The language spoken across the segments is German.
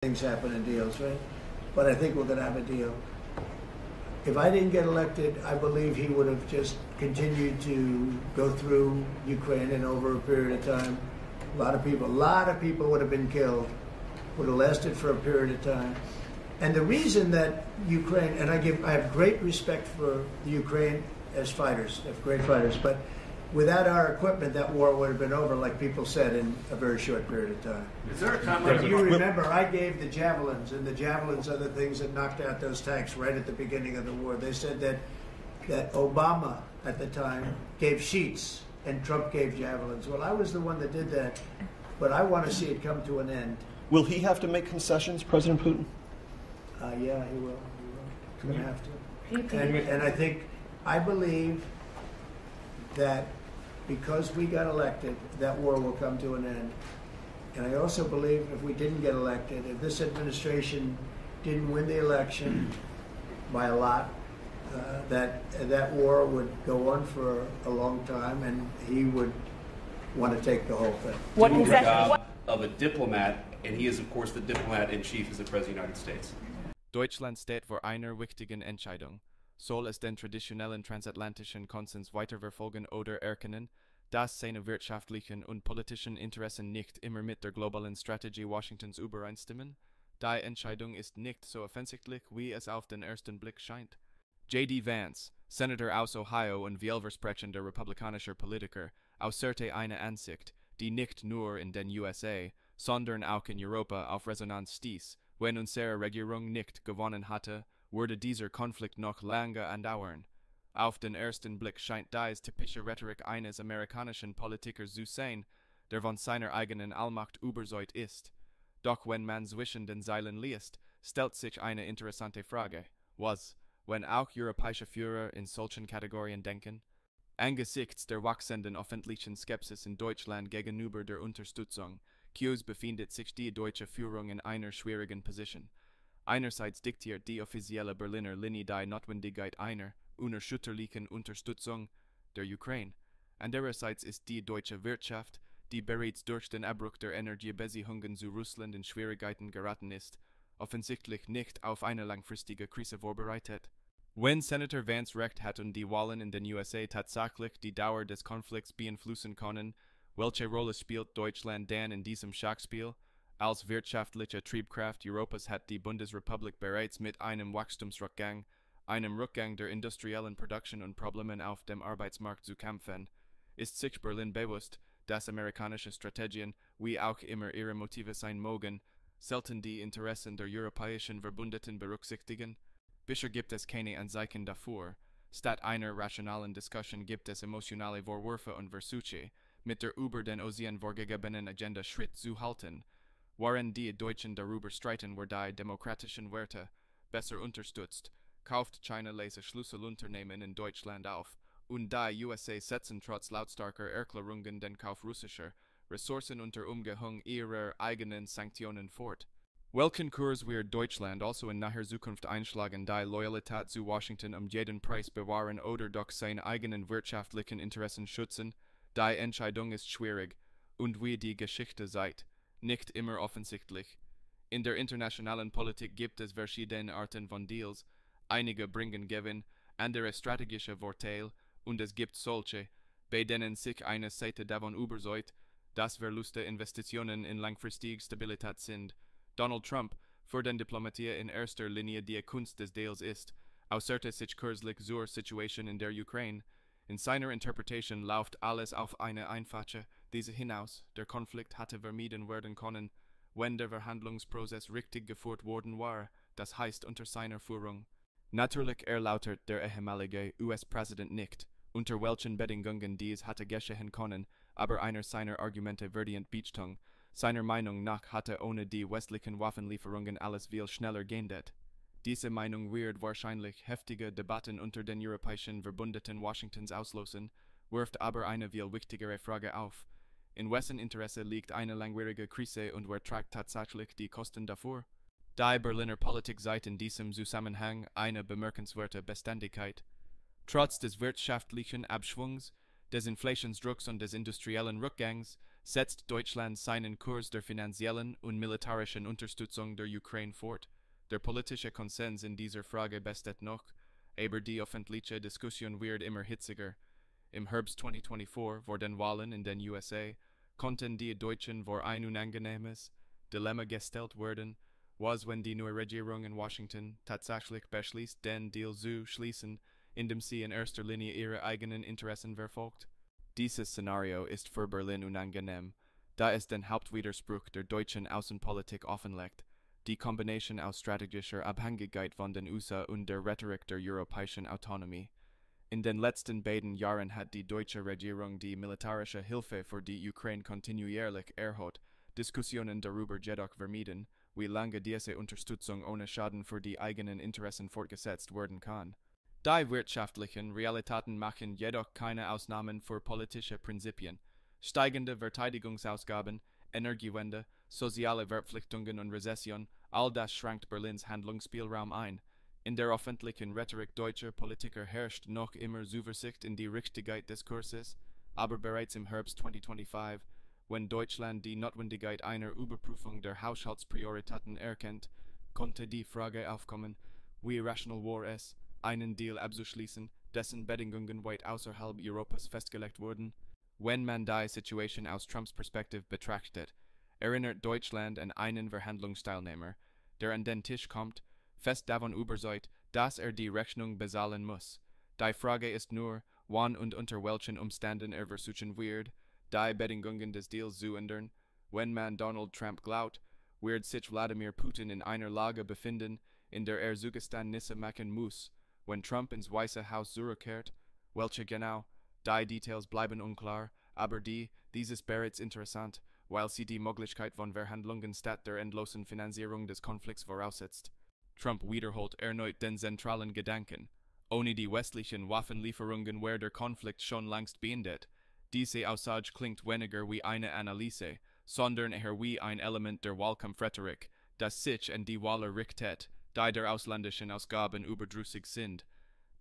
things happen in deals, right? But I think we're going to have a deal. If I didn't get elected, I believe he would have just continued to go through Ukraine, and over a period of time, a lot of people would have been killed, would have lasted for a period of time. And the reason that Ukraine, and I have great respect for the Ukraine as fighters, they have great fighters, but without our equipment, that war would have been over, like people said, in a very short period of time. Is there a time If you remember, I gave the javelins, and the javelins are the things that knocked out those tanks right at the beginning of the war. They said that Obama at the time gave sheets and Trump gave javelins. Well, I was the one that did that, but I want to see it come to an end. Will he have to make concessions, President Putin? Yeah, he will. He's going to have to. And I believe that because we got elected, that war will come to an end. And I also believe if we didn't get elected, if this administration didn't win the election by a lot, that war would go on for a long time, and he would want to take the whole thing. What job of a diplomat, and he is, of course, the diplomat-in-chief as the President of the United States. Deutschland steht vor einer wichtigen Entscheidung. Soll es den traditionellen transatlantischen Konsens weiterverfolgen oder erkennen, dass seine wirtschaftlichen und politischen Interessen nicht immer mit der globalen Strategie Washingtons übereinstimmen? Die Entscheidung ist nicht so offensichtlich, wie es auf den ersten Blick scheint. J.D. Vance, Senator aus Ohio und vielversprechender republikanischer Politiker, äußerte eine Ansicht, die nicht nur in den USA, sondern auch in Europa auf Resonanz stieß. Wenn unsere Regierung nicht gewonnen hatte, würde dieser Konflikt noch lange andauern. Auf den ersten Blick scheint dies typische Rhetorik eines amerikanischen Politikers zu sein, der von seiner eigenen Allmacht überzeugt ist. Doch wenn man zwischen den Zeilen liest, stellt sich eine interessante Frage. Was, wenn auch europäische Führer in solchen Kategorien denken? Angesichts der wachsenden öffentlichen Skepsis in Deutschland gegenüber der Unterstützung, befindet sich die deutsche Führung in einer schwierigen Position. Einerseits diktiert die offizielle Berliner Linie die Notwendigkeit einer unerschütterlichen Unterstützung der Ukraine. Andererseits ist die deutsche Wirtschaft, die bereits durch den Abbruch der Energiebeziehungen zu Russland in Schwierigkeiten geraten ist, offensichtlich nicht auf eine langfristige Krise vorbereitet. Wenn Senator Vance recht hat und die Wahlen in den USA tatsächlich die Dauer des Konflikts beeinflussen können, welche Rolle spielt Deutschland dann in diesem Schachspiel? Als wirtschaftliche Triebkraft Europas hat die Bundesrepublik bereits mit einem Wachstumsrückgang, einem Rückgang der industriellen Produktion und Problemen auf dem Arbeitsmarkt zu kämpfen. Ist sich Berlin bewusst, dass amerikanische Strategien, wie auch immer ihre Motive sein mögen, selten die Interessen der europäischen Verbündeten berücksichtigen? Bisher gibt es keine Anzeichen dafür. Statt einer rationalen Diskussion gibt es emotionale Vorwürfe und Versuche, mit der über den Ozean vorgegebenen Agenda Schritt zu halten. Waren die Deutschen darüber streiten, wer die demokratischen Werte besser unterstützt, kauft China leise Schlüsselunternehmen in Deutschland auf, und die USA setzen trotz lautstarker Erklärungen den Kauf russischer Ressourcen unter Umgehung ihrer eigenen Sanktionen fort. Welchen Kurs wird Deutschland also in naher Zukunft einschlagen, die Loyalität zu Washington jeden Preis bewahren oder doch seine eigenen wirtschaftlichen Interessen schützen? Die Entscheidung ist schwierig, und wie die Geschichte zeigt, nicht immer offensichtlich. In der internationalen Politik gibt es verschiedene Arten von Deals, einige bringen Gewinn, andere strategische Vorteile, und es gibt solche, bei denen sich eine Seite davon überzeugt, dass Verluste Investitionen in langfristige Stabilität sind. Donald Trump, für den Diplomatie in erster Linie die Kunst des Deals ist, äußerte sich kürzlich zur Situation in der Ukraine. In seiner Interpretation läuft alles auf eine einfache These hinaus, der Konflikt hatte vermieden werden können, wenn der Verhandlungsprozess richtig geführt worden war, das heißt unter seiner Führung. Natürlich erläutert der ehemalige US-Präsident nicht, unter welchen Bedingungen dies hatte geschehen können, aber einer seiner Argumente wird entbeachtung. Seiner Meinung nach hatte ohne die westlichen Waffenlieferungen alles viel schneller geendet. Diese Meinung wird wahrscheinlich heftige Debatten unter den europäischen Verbündeten Washingtons auslösen, wirft aber eine viel wichtigere Frage auf. In wessen Interesse liegt eine langwierige Krise und wer trägt tatsächlich die Kosten dafür? Die Berliner Politik sieht in diesem Zusammenhang eine bemerkenswerte Beständigkeit. Trotz des wirtschaftlichen Abschwungs, des Inflationsdrucks und des industriellen Rückgangs setzt Deutschland seinen Kurs der finanziellen und militarischen Unterstützung der Ukraine fort. Der politische Konsens in dieser Frage besteht noch, aber die öffentliche Diskussion wird immer hitziger. Im Herbst 2024 vor den Wahlen in den USA konnten die Deutschen vor ein unangenehmes Dilemma gestellt werden, was wenn die neue Regierung in Washington tatsächlich beschließt, den Deal zu schließen, indem sie in erster Linie ihre eigenen Interessen verfolgt. Dieses Szenario ist für Berlin unangenehm, da es den Hauptwiderspruch der deutschen Außenpolitik offenlegt, die Kombination aus strategischer Abhängigkeit von den USA und der Rhetorik der europäischen Autonomie. In den letzten beiden Jahren hat die deutsche Regierung die militärische Hilfe für die Ukraine kontinuierlich erhöht, Diskussionen darüber jedoch vermieden, wie lange diese Unterstützung ohne Schaden für die eigenen Interessen fortgesetzt werden kann. Die wirtschaftlichen Realitäten machen jedoch keine Ausnahmen für politische Prinzipien. Steigende Verteidigungsausgaben, Energiewende, soziale Verpflichtungen und Rezession, all das schränkt Berlins Handlungsspielraum ein. In der öffentlichen Rhetorik deutscher Politiker herrscht noch immer Zuversicht in die Richtigkeit des Kurses, aber bereits im Herbst 2025, wenn Deutschland die Notwendigkeit einer Überprüfung der Haushaltsprioritäten erkennt, konnte die Frage aufkommen, wie rational war es, einen Deal abzuschließen, dessen Bedingungen weit außerhalb Europas festgelegt wurden. Wenn man die Situation aus Trumps Perspektive betrachtet, erinnert Deutschland an einen Verhandlungsteilnehmer, der an den Tisch kommt, fest davon überzeugt, dass die Rechnung bezahlen muss. Die Frage ist nur, wann und unter welchen Umständen versuchen wird, die Bedingungen des Deals zu ändern. Wenn man Donald Trump glaubt, wird sich Wladimir Putin in einer Lage befinden, in der Zugeständnisse machen muss, wenn Trump ins Weiße Haus zurückkehrt. Welche genau? Die Details bleiben unklar, aber dies ist bereits interessant, weil sie die Möglichkeit von Verhandlungen statt der endlosen Finanzierung des Konflikts voraussetzt. Trump wiederholt erneut den zentralen Gedanken. Ohne die westlichen Waffenlieferungen wäre der Konflikt schon längst beendet. Diese Aussage klingt weniger wie eine Analyse, sondern eher wie ein Element der Wahlkampfrhetorik, das sich an die Wahler richtet, die der ausländischen Ausgaben überdrüssig sind.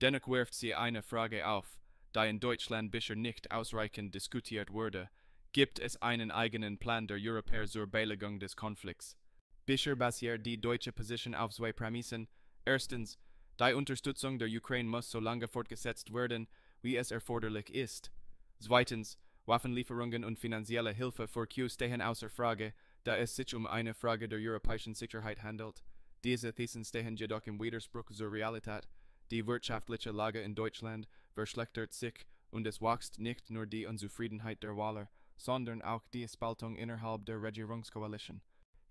Dennoch wirft sie eine Frage auf, die in Deutschland bisher nicht ausreichend diskutiert wurde. Gibt es einen eigenen Plan der Europäer zur Beilegung des Konflikts? Bisher basiert die deutsche Position auf zwei Prämissen. Erstens, die Unterstützung der Ukraine muss so lange fortgesetzt werden, wie es erforderlich ist. Zweitens, Waffenlieferungen und finanzielle Hilfe für Kiew stehen außer Frage, da es sich um eine Frage der europäischen Sicherheit handelt. Diese Thesen stehen jedoch im Widerspruch zur Realität. Die wirtschaftliche Lage in Deutschland verschlechtert sich und es wächst nicht nur die Unzufriedenheit der Wahler, sondern auch die Spaltung innerhalb der Regierungskoalition.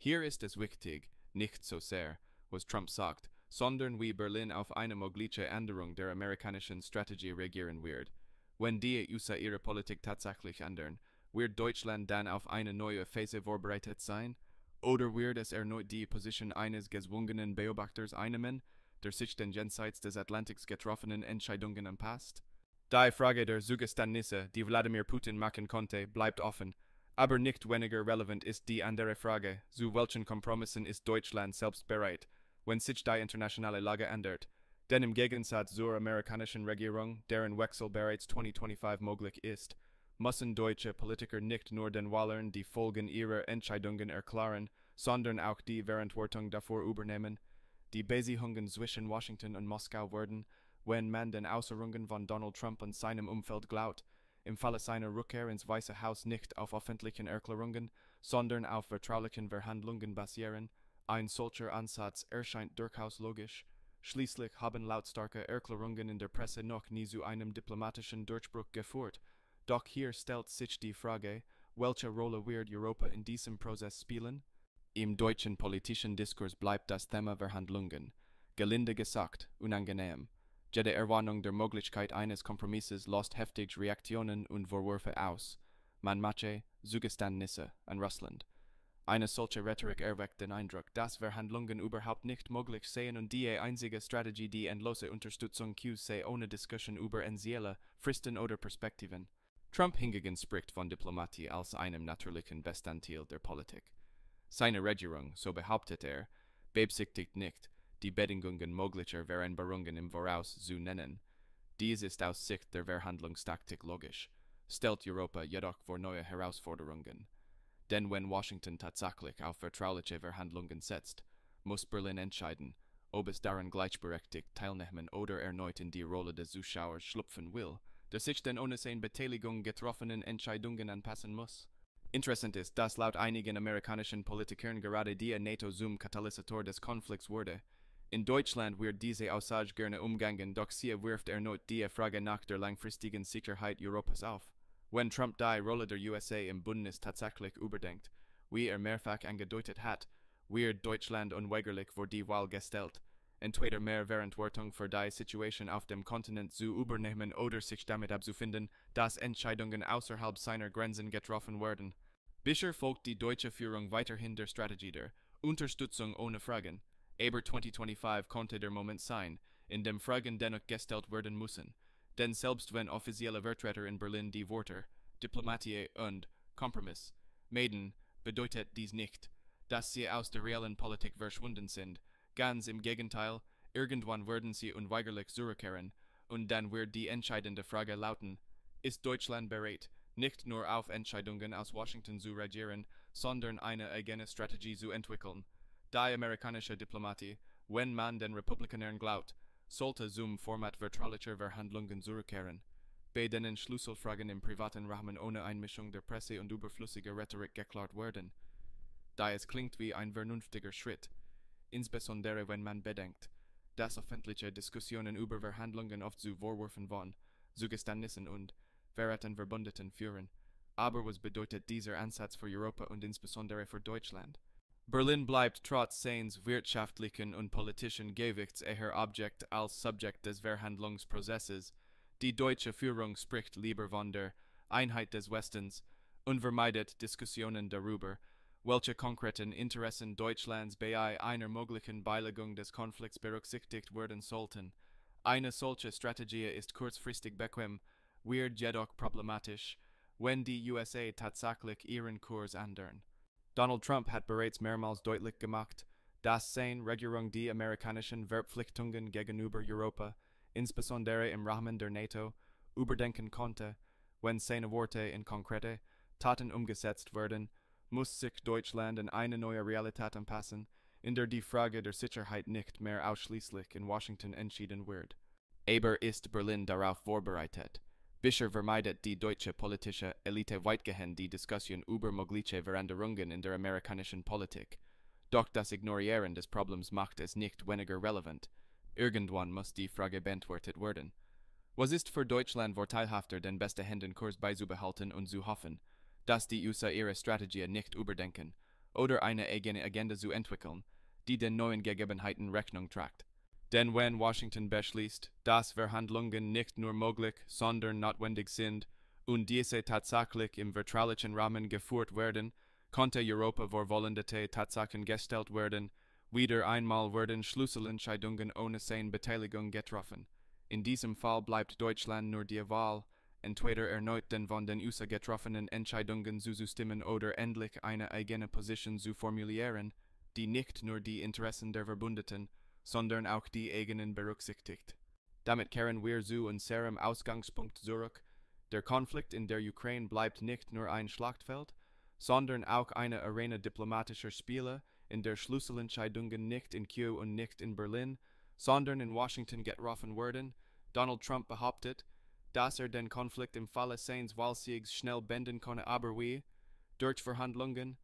Hier ist es wichtig, nicht so sehr, was Trump sagt, sondern wie Berlin auf eine mögliche Änderung der amerikanischen Strategie reagieren wird. Wenn die USA ihre Politik tatsächlich ändern, wird Deutschland dann auf eine neue Phase vorbereitet sein? Oder wird es erneut die Position eines gezwungenen Beobachters einnehmen, der sich den jenseits des Atlantiks getroffenen Entscheidungen anpasst? Die Frage der Zugeständnisse, die Wladimir Putin machen konnte, bleibt offen. Aber nicht weniger relevant ist die andere Frage, zu welchen Kompromissen ist Deutschland selbst bereit, wenn sich die internationale Lage ändert. Denn im Gegensatz zur amerikanischen Regierung, deren Wechsel bereits 2025 möglich ist, müssen deutsche Politiker nicht nur den Wählern die Folgen ihrer Entscheidungen erklären, sondern auch die Verantwortung dafür übernehmen. Die Beziehungen zwischen Washington und Moskau werden, wenn man den Äußerungen von Donald Trump und seinem Umfeld glaubt, im Falle seiner Rückkehr ins Weiße Haus nicht auf öffentlichen Erklärungen, sondern auf vertraulichen Verhandlungen basieren. Ein solcher Ansatz erscheint durchaus logisch. Schließlich haben lautstarke Erklärungen in der Presse noch nie zu einem diplomatischen Durchbruch geführt. Doch hier stellt sich die Frage, welche Rolle wird Europa in diesem Prozess spielen? Im deutschen politischen Diskurs bleibt das Thema Verhandlungen, gelinde gesagt, unangenehm. Jede Erwartung der Möglichkeit eines Kompromisses löst heftig Reaktionen und Vorwürfe aus. Man mache Zugeständnisse an Russland. Eine solche Rhetorik erweckt den Eindruck, dass Verhandlungen überhaupt nicht möglich seien und die einzige Strategie die endlose Unterstützung Kiews sei ohne Diskussion über Ziele, Fristen oder Perspektiven. Trump hingegen spricht von Diplomatie als einem natürlichen Bestandteil der Politik. Seine Regierung, so behauptet beabsichtigt nicht, die Bedingungen möglicher Vereinbarungen im Voraus zu nennen. Dies ist aus Sicht der Verhandlungstaktik logisch. stellt Europa jedoch vor neue Herausforderungen. Denn wenn Washington tatsächlich auf vertrauliche Verhandlungen setzt, muss Berlin entscheiden, ob es daran gleichberechtigt teilnehmen oder erneut in die Rolle des Zuschauers schlüpfen will, der sich den ohne seine Beteiligung getroffenen Entscheidungen anpassen muss. Interessant ist, dass laut einigen amerikanischen Politikern gerade die NATO zum Katalysator des Konflikts wurde. In Deutschland wird diese Aussage gerne umgangen, doch sie wirft erneut die Frage nach der langfristigen Sicherheit Europas auf. Wenn Trump die Rolle der USA im Bündnis tatsächlich überdenkt, wie mehrfach angedeutet hat, wird Deutschland unweigerlich vor die Wahl gestellt, entweder mehr Verantwortung für die Situation auf dem Kontinent zu übernehmen oder sich damit abzufinden, dass Entscheidungen außerhalb seiner Grenzen getroffen werden. Bisher folgt die deutsche Führung weiterhin der Strategie der Unterstützung ohne Fragen. Aber 2025 konnte der Moment sein, in dem Fragen dennoch gestellt werden müssen. Denn selbst wenn offizielle Vertreter in Berlin die Worte Diplomatie und Kompromiss meiden, bedeutet dies nicht, dass sie aus der realen Politik verschwunden sind. Ganz im Gegenteil, irgendwann werden sie unweigerlich zurückkehren, und dann wird die entscheidende Frage lauten, ist Deutschland bereit, nicht nur auf Entscheidungen aus Washington zu reagieren, sondern eine eigene Strategie zu entwickeln? Die amerikanische Diplomatie, wenn man den Republikanern glaubt, sollte zum Format vertraulicher Verhandlungen zurückkehren. Bei denen Schlüsselfragen im privaten Rahmen ohne Einmischung der Presse und überflüssiger Rhetorik geklärt werden. Da es klingt wie ein vernünftiger Schritt, insbesondere wenn man bedenkt, dass öffentliche Diskussionen über Verhandlungen oft zu Vorwürfen von Zugeständnissen und Verraten Verbündeten führen. Aber was bedeutet dieser Ansatz für Europa und insbesondere für Deutschland? Berlin bleibt trotz seines wirtschaftlichen und politischen Gewichts eher Objekt als Subjekt des Verhandlungsprozesses. Die deutsche Führung spricht lieber von der Einheit des Westens und vermeidet Diskussionen darüber, welche konkreten Interessen Deutschlands bei einer möglichen Beilegung des Konflikts berücksichtigt werden sollten. Eine solche Strategie ist kurzfristig bequem, wird jedoch problematisch, wenn die USA tatsächlich ihren Kurs ändern. Donald Trump hat bereits mehrmals deutlich gemacht, dass seine Regierung die amerikanischen Verpflichtungen gegenüber Europa, insbesondere im Rahmen der NATO, überdenken konnte. Wenn seine Worte in konkrete Taten umgesetzt werden, muss sich Deutschland an eine neue Realität anpassen, in der die Frage der Sicherheit nicht mehr ausschließlich in Washington entschieden wird. Aber ist Berlin darauf vorbereitet? Bisher vermeidet die deutsche politische Elite weitgehend die Diskussion über mögliche Veränderungen in der amerikanischen Politik. Doch das Ignorieren des Problems macht es nicht weniger relevant. Irgendwann muss die Frage beantwortet werden. Was ist für Deutschland vorteilhafter, den bestehenden Kurs beizubehalten und zu hoffen, dass die USA ihre Strategie nicht überdenken, oder eine eigene Agenda zu entwickeln, die den neuen Gegebenheiten Rechnung trägt? Denn wenn Washington beschließt, dass Verhandlungen nicht nur möglich, sondern notwendig sind, und diese tatsächlich im vertraulichen Rahmen geführt werden, konnte Europa wohlwollende Tatsachen gestellt werden, wieder einmal werden Schlüsselentscheidungen ohne seine Beteiligung getroffen. In diesem Fall bleibt Deutschland nur die Wahl, entweder erneut den von den USA getroffenen Entscheidungen zuzustimmen oder endlich eine eigene Position zu formulieren, die nicht nur die Interessen der Verbündeten, sondern auch die eigenen berücksichtigt. Damit kehren wir zu unserem Ausgangspunkt zurück. Der Konflikt in der Ukraine bleibt nicht nur ein Schlachtfeld, sondern auch eine Arena diplomatischer Spiele, in der Schlüsselentscheidungen nicht in Kiew und nicht in Berlin, sondern in Washington getroffen werden. Donald Trump behauptet, dass den Konflikt im Falle seines Wahlsiegs schnell beenden könne, aber wie? Durch Verhandlungen,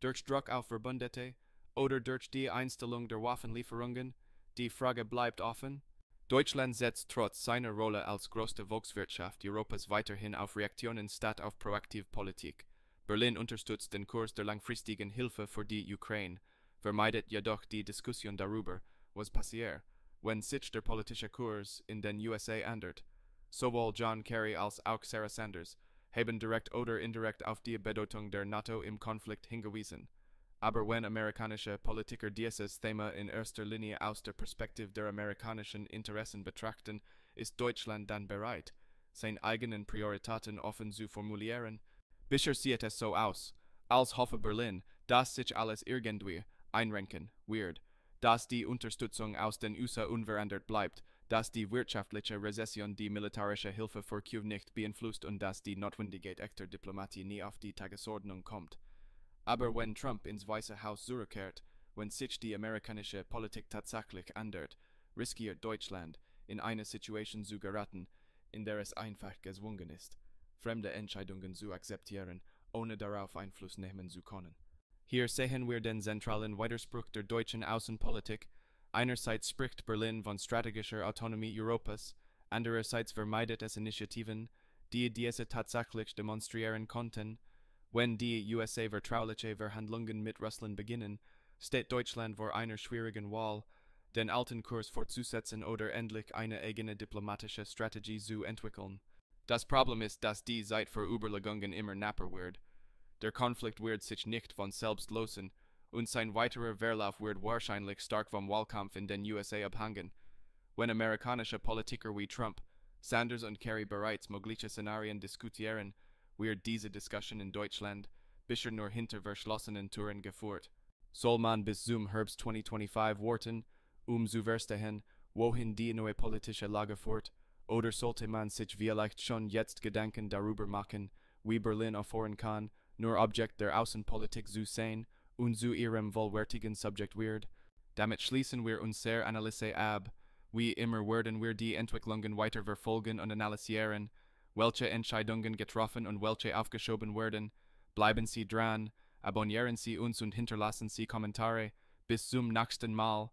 durch Druck auf Verbündete oder durch die Einstellung der Waffenlieferungen? Die Frage bleibt offen. Deutschland setzt trotz seiner Rolle als größte Volkswirtschaft Europas weiterhin auf Reaktionen statt auf Proaktivpolitik. Berlin unterstützt den Kurs der langfristigen Hilfe für die Ukraine, vermeidet jedoch die Diskussion darüber, was passiert, wenn sich der politische Kurs in den USA ändert. Sowohl John Kerry als auch Sarah Sanders haben direkt oder indirekt auf die Bedeutung der NATO im Konflikt hingewiesen. Aber wenn amerikanische Politiker dieses Thema in erster Linie aus der Perspektive der amerikanischen Interessen betrachten, ist Deutschland dann bereit, seine eigenen Prioritäten offen zu formulieren? Bisher sieht es so aus, als hoffe Berlin, dass sich alles irgendwie einrenken wird, dass die Unterstützung aus den USA unverändert bleibt, dass die wirtschaftliche Rezession die militärische Hilfe für Kiew nicht beeinflusst und dass die notwendige echte Diplomatie nie auf die Tagesordnung kommt. Aber wenn Trump ins Weiße Haus zurückkehrt, wenn sich die amerikanische Politik tatsächlich ändert, riskiert Deutschland, in eine Situation zu geraten, in der es einfach gezwungen ist, fremde Entscheidungen zu akzeptieren, ohne darauf Einfluss nehmen zu können. Hier sehen wir den zentralen Widerspruch der deutschen Außenpolitik. Einerseits spricht Berlin von strategischer Autonomie Europas, andererseits vermeidet es Initiativen, die diese tatsächlich demonstrieren konnten. Wenn die USA vertrauliche Verhandlungen mit Russland beginnen, steht Deutschland vor einer schwierigen Wahl, den alten Kurs fortzusetzen oder endlich eine eigene diplomatische Strategie zu entwickeln. Das Problem ist, dass die Zeit für Überlegungen immer knapper wird. Der Konflikt wird sich nicht von selbst lösen, und sein weiterer Verlauf wird wahrscheinlich stark vom Wahlkampf in den USA abhängen. Wenn amerikanische Politiker wie Trump, Sanders und Kerry bereits mögliche Szenarien diskutieren, wird diese Diskussion in Deutschland bisher nur hinter verschlossenen Türen geführt. Soll man bis zum Herbst 2025 warten, zu verstehen, wohin die neue politische Lage führt, oder sollte man sich vielleicht schon jetzt Gedanken darüber machen, wie Berlin aufhören kann, nur Objekt der Außenpolitik zu sein und zu ihrem vollwertigen Subjekt wird? Damit schließen wir unsere Analyse ab. Wie immer werden wir die Entwicklungen weiter verfolgen und analysieren, welche Entscheidungen getroffen und welche aufgeschoben werden. Bleiben Sie dran, abonnieren Sie uns und hinterlassen Sie Kommentare. Bis zum nächsten Mal.